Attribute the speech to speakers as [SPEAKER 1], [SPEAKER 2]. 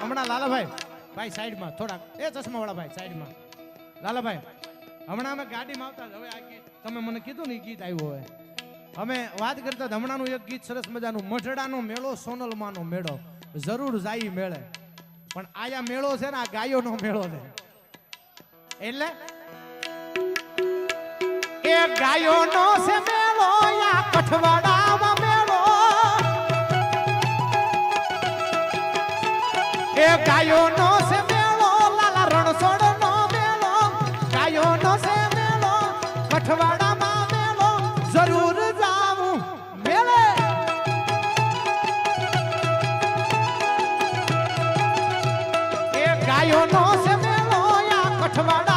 [SPEAKER 1] હમણાં લાલાભાઈ ભાઈ સાઈડમાં થોડા એ ચશ્મા વાળા ભાઈ સાઈડમાં લાલાભાઈ હમણાં અમે ગાડીમાં આવતા હવે આ ગીત તમે મને કીધું ને ગીત આવ્યું હોય અમે વાત કરતા હમણાંનું એક ગીત સરસ મજાનું મઢડાનો મેળો સોનલમાનો મેળો જરૂર જાય મેળે પણ આયા મેળો છે ને આ ગાયોનો મેળો છે એટલે એ ગાયોનો છે મેળો યા કઠવાડામાં મેળો એ ગાયોનો છે મેળો લાલા રણછોડનો મેળો ગાયોનો છે મેળો કઠવાડામાં મેળો જરૂર જાવું મેળે એ ગાયોનો છે મેળો યા કઠવાડા